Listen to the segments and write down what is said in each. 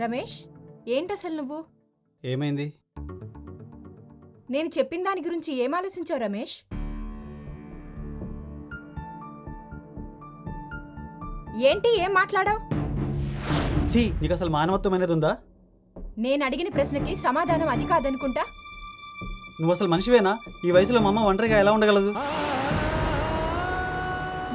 రమేష్, ఏంటసలు నువ్వు? ఏమైంది? నేను చెప్పిన దాని గురించి ఏం ఆలోచించావు రమేష్? ఏంటి ఏం మాట్లాడావు? చీ, నీకు అసలు మానవత్వం అనేది ఉందా? నేను అడిగిన ప్రశ్నకి సమాధానం అది కాదనుకుంటా. నువ్వు అసలు మనిషివేనా? ఈ వయసులో మా అమ్మ ఒంటరిగా ఎలా ఉండగలదు?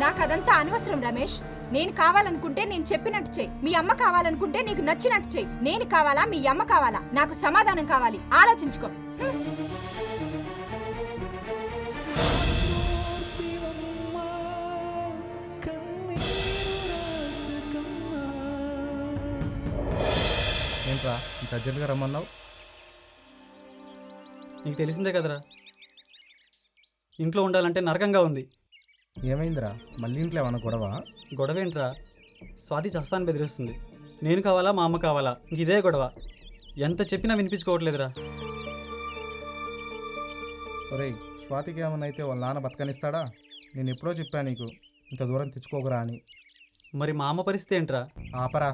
నాకు అదంతా అనవసరం రమేష్. నేను కావాలనుకుంటే నేను చెప్పినట్టు చెయ్యి. మీ అమ్మ కావాలనుకుంటే నీకు నచ్చినట్టు చెయ్యి. నేను కావాలా, మీ అమ్మ కావాలా? నాకు సమాధానం కావాలి. ఆలోచించుకో. ఏంట్రా ఇంత అర్జెంట్గా రమ్మన్నావు? నీకు తెలిసిందే కదరా, ఇంట్లో ఉండాలంటే నరకంగా ఉంది. ఏమైందిరా, మళ్ళీ ఇంట్లో ఏమన్నా గొడవ? గొడవేంట్రా, స్వాతి చస్తాను బెదిరిస్తుంది. నేను కావాలా, మా అమ్మ కావాలా, ఇంక ఇదే గొడవ. ఎంత చెప్పినా వినిపించుకోవట్లేదురా. ఒరేయ్, స్వాతికి ఏమన్నా అయితే వాళ్ళ నాన్న బతకనిస్తాడా? నేను ఎప్పుడో చెప్పాను నీకు ఇంత దూరం తెచ్చుకోకురా అని. మరి మా అమ్మ పరిస్థితి ఏంట్రా? ఆపరా,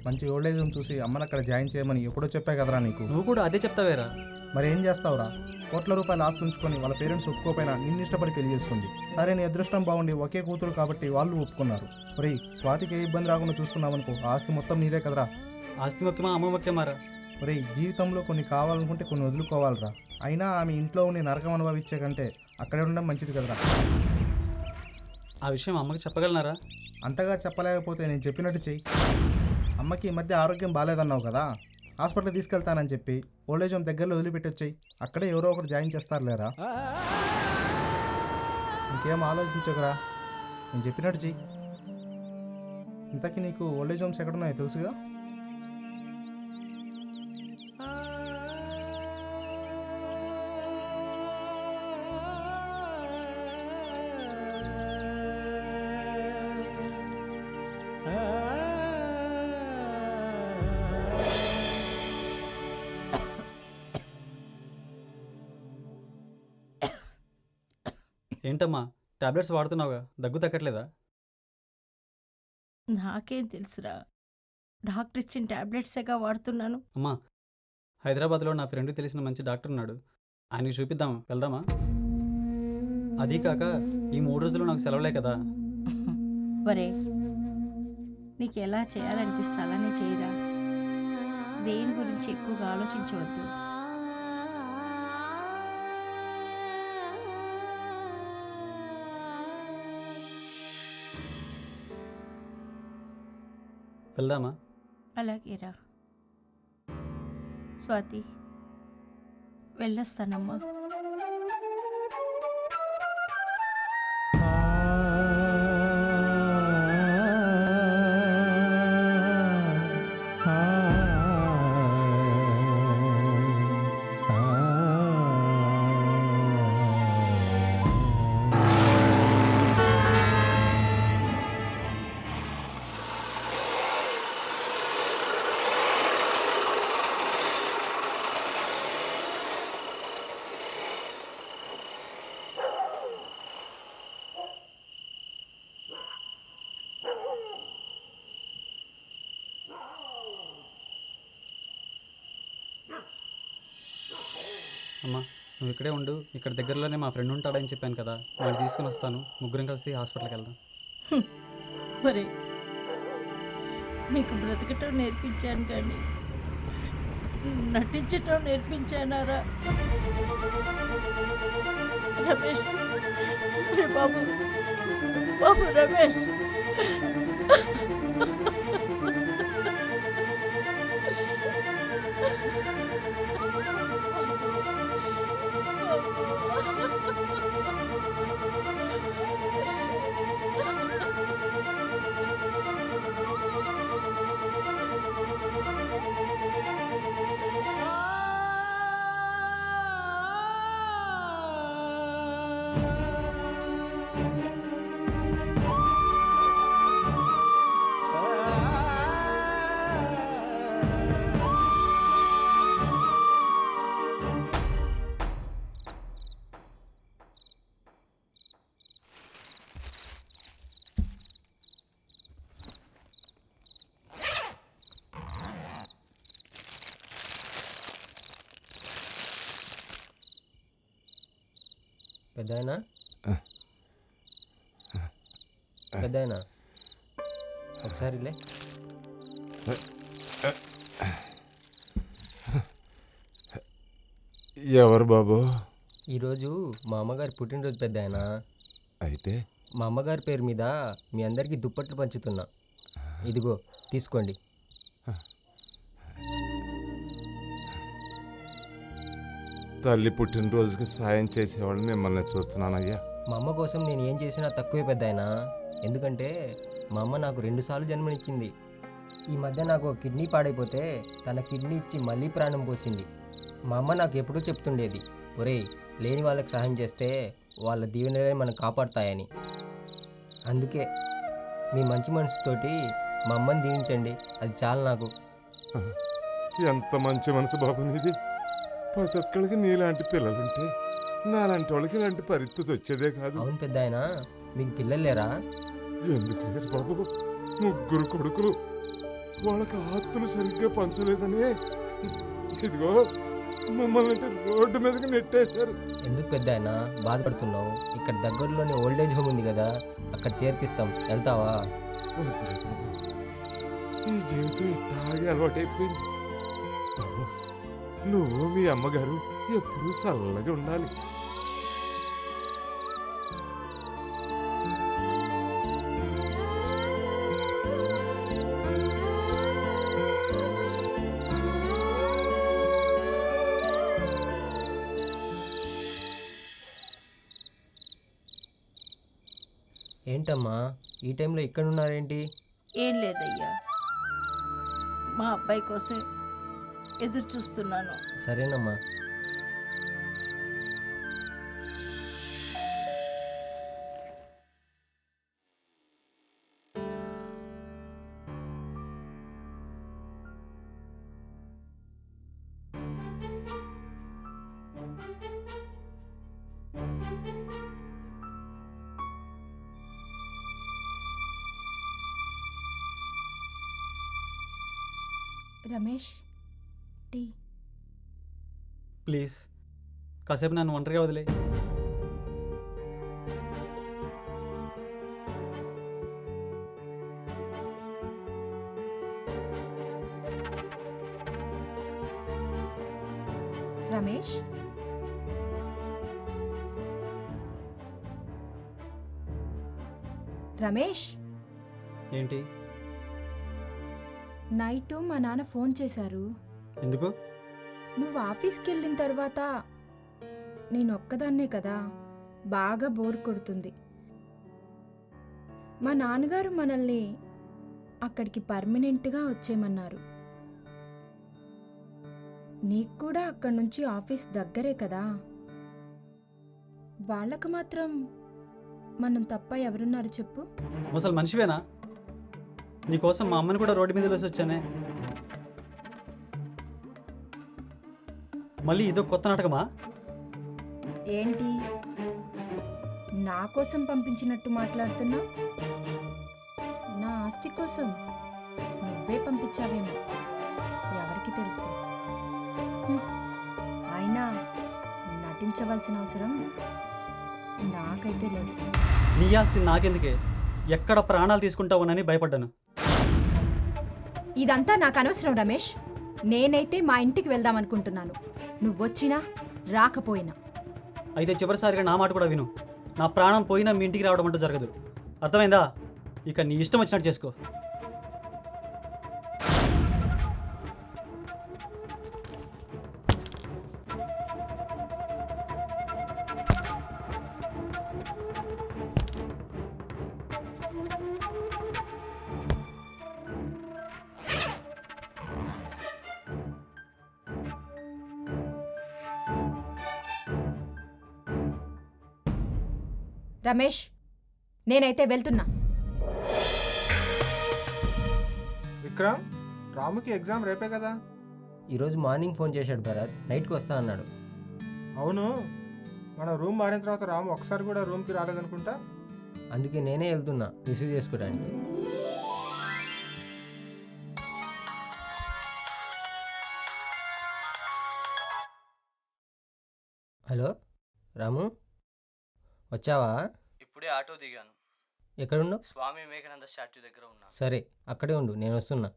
మంచి ఓల్డ్ ఏజ్ హోమ్ చూసి అమ్మని అక్కడ జాయిన్ చేయమని ఎప్పుడో చెప్పా కదరా నీకు. నువ్వు కూడా అదే చెప్తావేరా? మరి ఏం చేస్తావురా? కోట్ల రూపాయలు ఆస్తి ఉంచుకొని వాళ్ళ పేరెంట్స్ ఒప్పుకోపోయినా నిన్ను ఇష్టపడి పెళ్లి చేసుకుంది. సరే, నీ అదృష్టం బాగుండి ఒకే కూతురు కాబట్టి వాళ్ళు ఒప్పుకున్నారు. ఒరేయ్, స్వాతికి ఏ ఇబ్బంది రాకుండా చూసుకున్నావనుకో, ఆ ఆస్తి మొత్తం నీదే కదరా. ఆస్తి ముఖ్యమా, అమ్మ ముఖ్యమారా? ఒరేయ్, జీవితంలో కొన్ని కావాలనుకుంటే కొన్ని వదులుకోవాలరా. అయినా ఆమె ఇంట్లో ఉండి నరకం అనుభవించే కంటే అక్కడే ఉండడం మంచిది కదరా. ఆ విషయం అమ్మకి చెప్పగలనారా? అంతగా చెప్పలేకపోతే నేను చెప్పినట్టు చెయ్యి. అమ్మకి ఈ మధ్య ఆరోగ్యం బాగాలేదన్నావు కదా, హాస్పిటల్ తీసుకెళ్తానని చెప్పి ఓల్డేజ్ హోమ్ దగ్గరలో వదిలిపెట్టొచ్చాయి. అక్కడే ఎవరో ఒకరు జాయిన్ చేస్తారులేరా. ఇంకేం ఆలోచించకురా, నేను చెప్పినట్టు చెయ్యి. ఇంతకీ నీకు ఓల్డేజ్ హోమ్స్ ఎక్కడున్నాయో తెలుసుగా? ఏంటమ్మా, టాబ్లెట్స్ వాడుతున్నావుగా, దగ్గు తగ్గట్లేదా? నాకేం తెలుసురా, డాక్టర్ ఇచ్చిన టాబ్లెట్సేగా వాడుతున్నాను. అమ్మా, హైదరాబాద్లో నా ఫ్రెండ్కి తెలిసిన మంచి డాక్టర్ ఉన్నాడు, ఆయనకి చూపిద్దాం, వెళ్దామా? అదీ కాక ఈ 3 రోజులు నాకు సెలవులే కదా. వరే, నీకు ఎలా చేయాలనిపిస్తే అలానే చేయరా. దేని గురించి ఎక్కువగా ఆలోచించవద్దు. వెళ్దామా? అలాగేరా స్వాతి, వెళ్ళొస్తానమ్మా. అమ్మా, నువ్వు ఇక్కడే ఉండు, ఇక్కడ దగ్గరలోనే మా ఫ్రెండ్ ఉంటాడని చెప్పాను కదా, వాడిని తీసుకుని వస్తాను, ముగ్గురం కలిసి హాస్పిటల్కి వెళ్దాం. వరే, నీకు బ్రతకటం నేర్పించాను కానీ నటించటం నేర్పించానారా? రమేష్, రే బాబు, బాబు రమేష్. పెద్దాయనా పెద్దాయనా ఒకసారి లే. ఎవరు బాబు? ఈరోజు మా అమ్మగారి పుట్టినరోజు పెద్దాయనా. అయితే మా అమ్మగారి పేరు మీద మీ అందరికీ దుప్పట్లు పంచుతున్నా. ఇదిగో తీసుకోండి. తల్లి పుట్టినరోజుకి సాయం చేసేవాళ్ళు మిమ్మల్ని చూస్తున్నానయ్యా. మా అమ్మ కోసం నేను ఏం చేసినా తక్కువే పెద్దాయనా. ఎందుకంటే మా అమ్మ నాకు 2 సార్లు జన్మనిచ్చింది. ఈ మధ్య నాకు ఒక కిడ్నీ పాడైపోతే తన కిడ్నీ ఇచ్చి మళ్ళీ ప్రాణం పోసింది. మా అమ్మ నాకు ఎప్పుడూ చెప్తుండేది, ఒరేయ్ లేని వాళ్ళకి సహాయం చేస్తే వాళ్ళ దీవెనలే మనం కాపాడుతాయని. అందుకే మీ మంచి మనసుతోటి మా అమ్మని దీవించండి, అది చాలు నాకు. ఎంత మంచి మనసు బాబు నీది. ప్రతి ఒక్కరికి నీలాంటి పిల్లలుంటే నాలాంటి వాళ్ళకి ఇలాంటి పరిస్థితి వచ్చేదే కాదు. అవును పెద్దాయనా, మీకు పిల్లలు లేరా? ఎందుకు లేరు బాబు? 3 కొడుకులు. వాళ్ళకి ఆస్తులు సరిగ్గా పంచలేదని ఇదిగో మమ్మల్ని రోడ్డు మీదకి నెట్టేశారు. ఎందుకు పెద్దాయనా బాధపడుతున్నావు? ఇక్కడ దగ్గరలోనే ఓల్డేజ్ హోమ్ ఉంది కదా, అక్కడ చేర్పిస్తాం, వెళ్తావా? వద్దులే బాబు, ఈ జీవితం ఇట్లాగే అలవాటైపోయింది. బాబు నువ్వు మీ అమ్మగారు ఎప్పుడూ చల్లగా ఉండాలి. ఏంటమ్మా ఈ టైంలో ఇక్కడ ఉన్నారేంటి? ఏం లేదయ్యా, మా అబ్బాయి కోసం ఎదురు చూస్తున్నాను. సరేనమ్మా. రమేష్, టీ. ప్లీజ్ కాసేపు నన్ను ఒంటరిగా వదిలే. రమేష్, రమేష్, ఏంటి? నైటు మా నాన్న ఫోన్ చేశారు. ఎందుకు? నువ్వు ఆఫీస్కి వెళ్ళిన తర్వాత నేను ఒక్కదాన్నే కదా, బాగా బోర్ కొడుతుంది. మా నాన్నగారు మనల్ని అక్కడికి పర్మనెంట్గా వచ్చేయమన్నారు. నీకు కూడా అక్కడి నుంచి ఆఫీస్ దగ్గరే కదా, వాళ్ళకు మాత్రం మనం తప్ప ఎవరున్నారు చెప్పు? అసలు మనిషివేనా? నీకోసం మా అమ్మని కూడా రోడ్డు మీద వేసి వచ్చానే. మళ్ళీ ఇదో కొత్త నాటకమా? ఏంటి నా కోసం పంపించినట్టు మాట్లాడుతున్నా? నా ఆస్తి కోసం నువ్వే పంపించావేమో, ఎవరికి తెలుసు. అయినా నటించవలసిన అవసరం నాకైతే లేదు. నీ ఆస్తి నాకెందుకే? ఎక్కడ ప్రాణాలు తీసుకుంటావునని భయపడ్డాను. ఇదంతా నాకు అనవసరం రమేష్. నేనైతే మా ఇంటికి వెళ్దాం అనుకుంటున్నాను, నువ్వొచ్చినా రాకపోయినా. అయితే చివరిసారిగా నా మాట కూడా విను. నా ప్రాణం పోయినా మీ ఇంటికి రావడం అంటూ జరగదు, అర్థమైందా? ఇక నీ ఇష్టం వచ్చినట్టు చేసుకో. రమేష్, నేనైతే వెళ్తున్నా. విక్రమ్, రాముకి ఎగ్జామ్ రేపే కదా? ఈరోజు మార్నింగ్ ఫోన్ చేశాడు భరత్, నైట్కి వస్తా అన్నాడు. అవును, మన రూమ్ మారిన తర్వాత రాము ఒకసారి కూడా రూమ్కి రాలేదనుకుంటా. అందుకే నేనే వెళ్తున్నా రిసీవ్ చేసుకోవడానికి. హలో రాము, వచ్చావా? ఇప్పుడే ఆటో దిగాను. ఎక్కడున్నావు? స్వామి వివేకానంద స్టాచ్యూ దగ్గర ఉన్నాను. సరే అక్కడే ఉండు, నేను వస్తున్నా.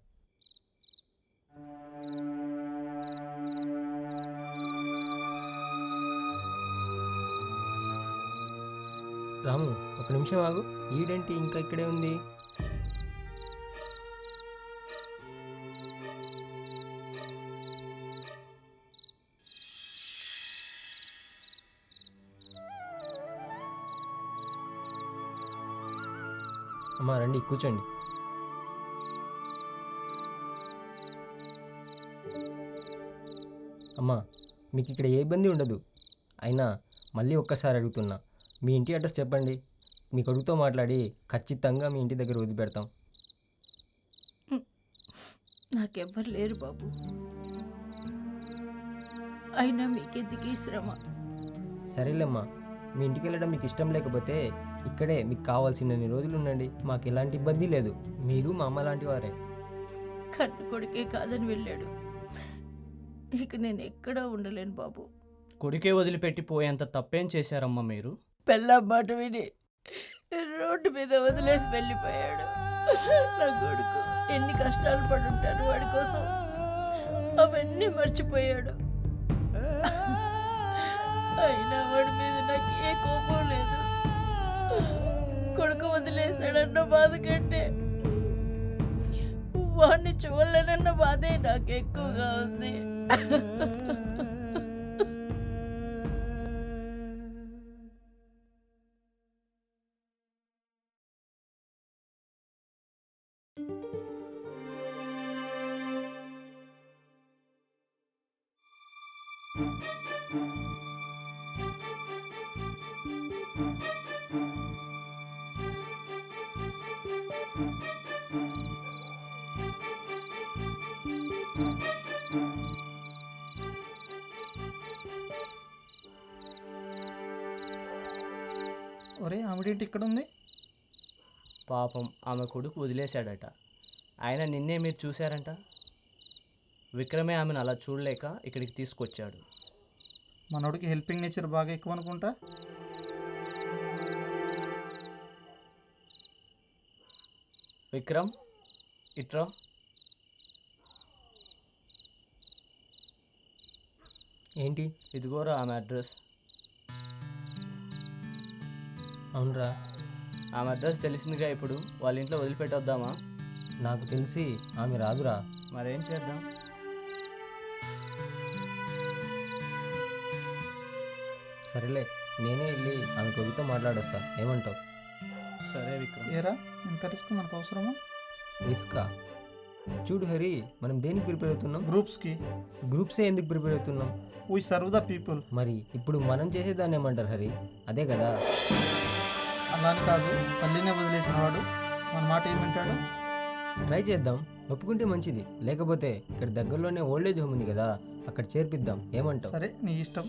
రాము, ఒక నిమిషం ఆగు. ఈడేంటి ఇంకా ఇక్కడే ఉంది? అమ్మా రండి, కూర్చోండి. అమ్మా, మీకు ఇక్కడ ఏ ఇబ్బంది ఉండదు. అయినా మళ్ళీ ఒక్కసారి అడుగుతున్నా, మీ ఇంటి అడ్రస్ చెప్పండి. మీ కొడుకుతో మాట్లాడి ఖచ్చితంగా మీ ఇంటి దగ్గర వదిలిపెడతాం. నాకెవ్వరు లేరు బాబు. అయినా మీకెందుకు శ్రమ? సరేలేమ్మా, మీ ఇంటికి వెళ్ళడం మీకు ఇష్టం లేకపోతే ఇక్కడే మీకు కావాల్సినన్ని రోజులు ఉండండి. మాకు ఎలాంటి ఇబ్బంది లేదు. మీరు మా అమ్మ లాంటి వారే. కన్ను కొడుకే కాదని వెళ్ళాడు. ఇక నేను ఎక్కడా ఉండలేను బాబు. కొడుకే వదిలిపెట్టి పోయేంత తప్పేం చేశారమ్మా మీరు? పెళ్ళాం మాట విని రోడ్డు మీద వదిలేసి వెళ్ళిపోయాడు. నా కొడుకు ఎన్ని కష్టాలు పడుంటాను వాడి కోసం. అవన్నీ మర్చిపోయాడు. అయినా వాడి మీద నాకు ఏ కోపం లేదు. కొడుకు వదిలేశాడన్న బాధ కంటే వాడిని చూడలేనన్న బాధే నాకు ఎక్కువగా ఉంది. ఒరే ఆవిడేంటి ఇక్కడ ఉంది? పాపం ఆమె కొడుకు వదిలేశాడట. ఆయన నిన్నే మీరు చూశారంట. విక్రమే ఆమెను అలా చూడలేక ఇక్కడికి తీసుకొచ్చాడు. మనోడికి హెల్పింగ్ నేచర్ బాగా ఎక్కువ అనుకుంటా. విక్రమ్, ఇట్రా. ఏంటి? ఇదిగోరా ఆమె అడ్రస్. అవునరా, ఆమె అడ్రస్ తెలిసిందిగా. ఇప్పుడు వాళ్ళ ఇంట్లో వదిలిపెట్టొద్దామా? నాకు తెలిసి ఆమె రాదురా. మరేం చేద్దాం? సరేలే, నేనే వెళ్ళి ఆమె కొడుకుతో మాట్లాడొస్తా. ఏమంటావు? సరే విక్రమ్. ఏరా ఇంత రిస్క్ మనకు అవసరమా? రిస్కా? చూడు హరి, మనం దేనికి ప్రిపేర్ అవుతున్నాం? గ్రూప్స్కి. గ్రూప్సే ఎందుకు ప్రిపేర్ అవుతున్నాం? We serve the people. మరి ఇప్పుడు మనం చేసేదాన్ని ఏమంటారు హరి? అదే కదా. అలాని కాదు, తల్లినే వదిలేసిన వాడు మన మాట ఏమంటాడు? ట్రై చేద్దాం, ఒప్పుకుంటే మంచిది. లేకపోతే ఇక్కడ దగ్గరలోనే ఓల్డేజ్ హోమ్ ఉంది కదా, అక్కడ చేర్పిద్దాం. ఏమంటావు? సరే నీ ఇష్టం.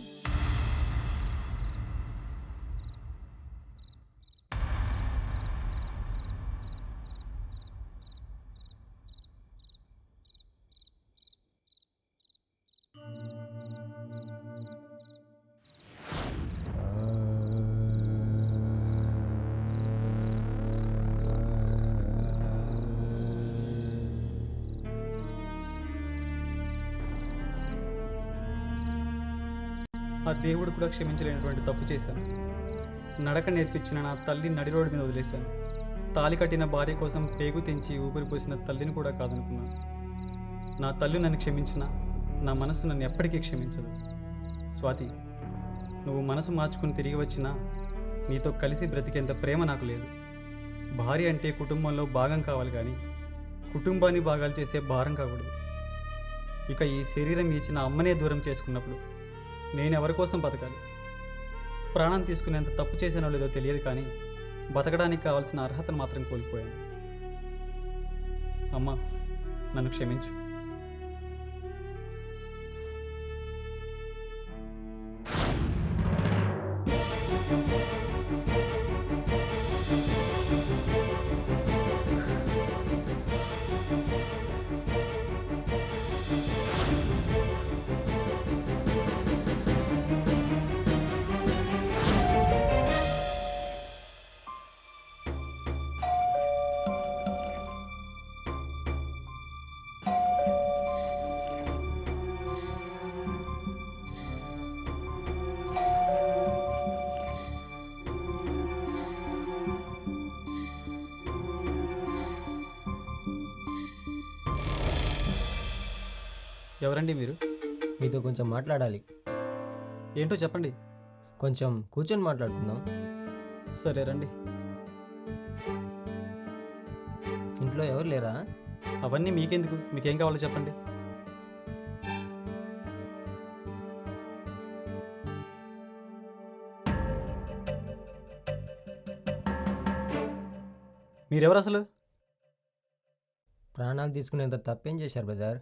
ఆ దేవుడు కూడా క్షమించలేనటువంటి తప్పు చేశాను. నడక నేర్పించిన నా తల్లి నడి రోడ్డు మీద వదిలేశాను. తాలి కట్టిన భార్య కోసం పేగు తెంచి ఊపిరి పోసిన తల్లిని కూడా కాదనుకున్నాను. నా తల్లి నన్ను క్షమించిన నా మనసు నన్ను ఎప్పటికీ క్షమించదు. స్వాతి, నువ్వు మనసు మార్చుకుని తిరిగి వచ్చినా నీతో కలిసి బ్రతికేంత ప్రేమ నాకు లేదు. భార్య అంటే కుటుంబంలో భాగం కావాలి కానీ కుటుంబాన్ని భాగాలు చేసే భారం కాకూడదు. ఇక ఈ శరీరం ఇచ్చిన అమ్మనే దూరం చేసుకున్నప్పుడు నేనెవరి కోసం బతకాలి? ప్రాణం తీసుకునేంత తప్పు చేసానో లేదో తెలియదు కానీ బతకడానికి కావాల్సిన అర్హతను మాత్రం కోల్పోయాను. అమ్మా, నన్ను క్షమించు. ఎవరండి మీరు? మీతో కొంచెం మాట్లాడాలి. ఏంటో చెప్పండి. కొంచెం కూర్చొని మాట్లాడుకుందాం. సరే రండి. ఇంట్లో ఎవరు లేరా? అవన్నీ మీకెందుకు? మీకేం కావాలో చెప్పండి. మీరెవరు అసలు? ప్రాణాలు తీసుకునేంత తప్పేం చేశారు బ్రదర్?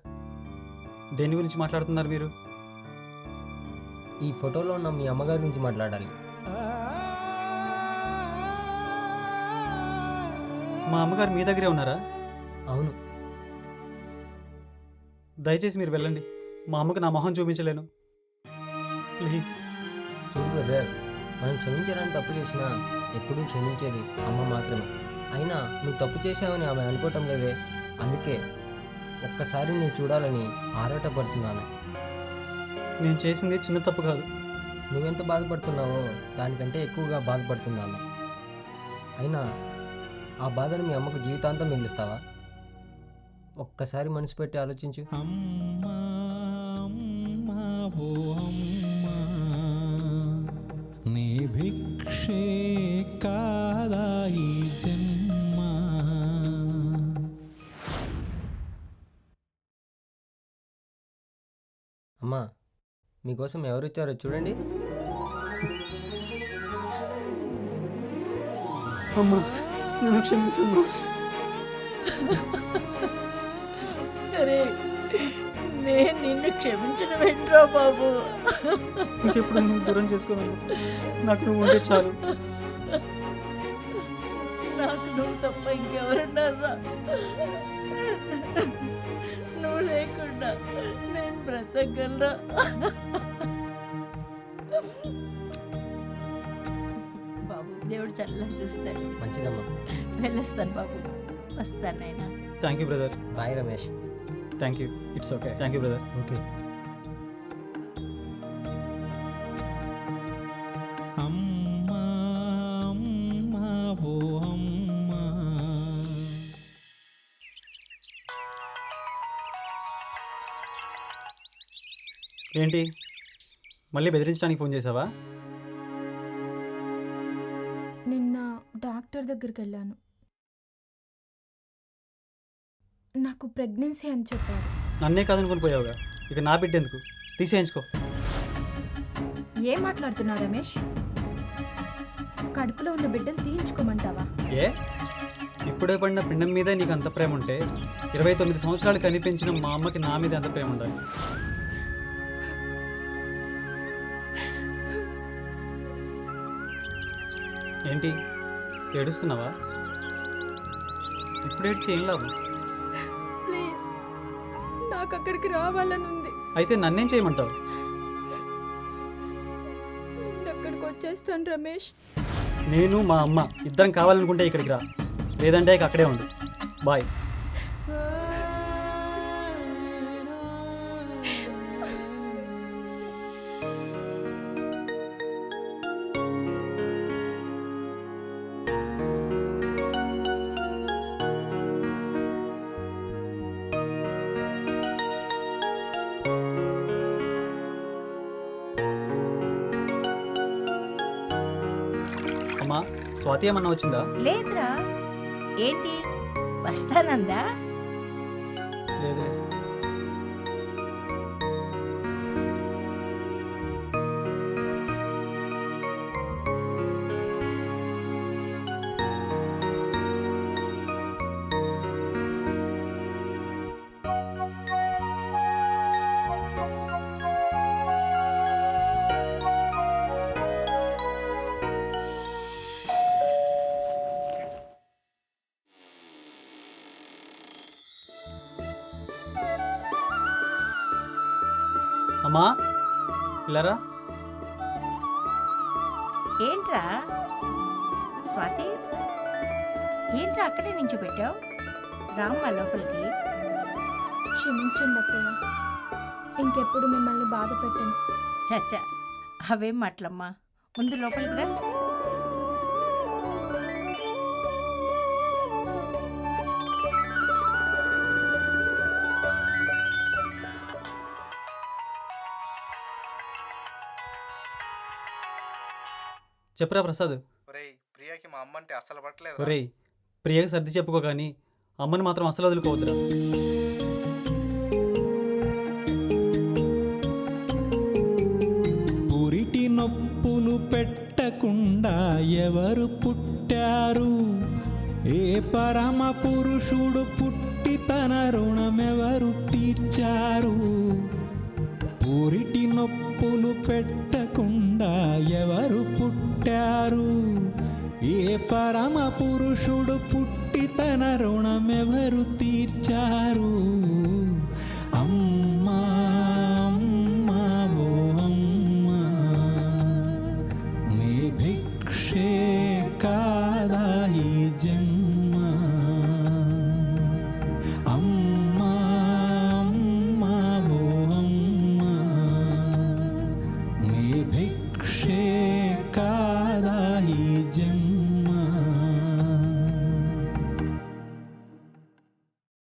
దేని గురించి మాట్లాడుతున్నారు మీరు? ఈ ఫోటోలో ఉన్న మీ అమ్మగారి గురించి మాట్లాడాలి. మా అమ్మగారు మీ దగ్గరే ఉన్నారా? అవును. దయచేసి మీరు వెళ్ళండి. మా అమ్మకు నా మొహం చూపించలేను. ప్లీజ్. చూడు బ్రదర్, మనం క్షమించడానికి తప్పు చేసినా ఎప్పుడూ క్షమించేది అమ్మ మాత్రమే. అయినా నువ్వు తప్పు చేశావని ఆమె అనుకోవటం లేదే. అందుకే ఒక్కసారి నువ్వు చూడాలని ఆరాటపడుతున్నాను. నేను చేసింది చిన్న తప్పు కాదు. నువ్వెంత బాధపడుతున్నావో దానికంటే ఎక్కువగా బాధపడుతున్నాను. అయినా ఆ బాధను మీ అమ్మకు జీవితాంతం మిగిలిస్తావా? ఒక్కసారి మనసు పెట్టి ఆలోచించు. అమ్మా అమ్మా ఓ అమ్మా, నీ భిక్షే కాదా ఈ జన్మ. అమ్మా, మీకోసం ఎవరు వచ్చారో చూడండి. అమ్మా, నన్ను క్షమించమ్మా. అరే, నేను నిన్ను క్షమించడం ఏంట్రా బాబు? ఇంకెప్పుడు నేను దూరం చేసుకోను. నాకు నువ్వు ఉంటే చాలు. నాకు నువ్వు తప్ప ఇంకెవరున్నారా? నువ్వు లేకుండా నేను బ్రతకగలరా? బాబు, దేవుడు చల్లగా చూస్తాడు. మంచిదమ్మా. వెళ్ళొస్తాను బాబు, వస్తాను నాయనా. Thank you brother. Bye Ramesh. Thank you. It's okay. Thank you brother. Okay. అమ్మా అమ్మా ఓ అమ్మా. ఏంటి, మళ్ళీ బెదిరించడానికి ఫోన్ చేసావా? నిన్న డాక్టర్ దగ్గరికి వెళ్ళాను. నాకు ప్రెగ్నెన్సీ అని చెప్పారు. నన్నే కాదనుకుని పోయావుగా, ఇక నా బిడ్డ ఎందుకు? తీసేయించుకో. ఏం మాట్లాడుతున్నావు రమేష్? కడుపులో ఉన్న బిడ్డను తీయించుకోమంటావా? ఏ, ఇప్పుడే పడిన పిండం మీదే నీకు అంత ప్రేమ ఉంటే 29 సంవత్సరాలు కనిపించిన మా అమ్మకి నా మీద అంత ప్రేమ ఉండాలి. ఏంటి, ఏడుస్తున్నావా? ఇప్పుడు ఏడ్చి ఏం లాభం? ప్లీజ్, నాకు అక్కడికి రావాలని ఉంది. అయితే నన్నేం చేయమంటావు? నేను అక్కడికి వచ్చేస్తాను రమేష్. నేను మా అమ్మ ఇద్దరం కావాలనుకుంటే ఇక్కడికి రా, లేదంటే ఇక అక్కడే ఉండు. బాయ్. అమ్మా, స్వాతి ఏమన్నా వచ్చిందా? లేదురా. ఏంటి, వస్తానందా? లేదులే. అమ్మా, ఇలారా. ఏంట్రా స్వాతి, ఏంట్రా అక్కడే నుంచి పెట్టావు? రామ్మా లోపలికి. క్షమించండి అత్తయ్య, ఇంకెప్పుడు మిమ్మల్ని బాధ పెట్టను. చచ్చా, అవేం మాటలమ్మా. ముందు లోపలికి రా. చెప్పురా ప్రసాద్. ఒరేయ్ ప్రియాకి మా అమ్మ అంటే అస్సలు పట్టలేదు. ఒరేయ్, ప్రియకి సర్ది చెప్పుకో కానీ అమ్మని మాత్రం అసలు వదులుకోవద్దురా. పురిటి నొప్పులు పెట్టకుండా ఎవరు పుట్టారు? ఏ పరమ పురుషుడు పుట్టి తన రుణమెవరు తీర్చారు? పురిటి నొప్పులు పెట్టకుండా ఎవరు పుట్టారు? ఏ పరమ పురుషుడు పుట్టి తన రుణమెవరు తీర్చారు?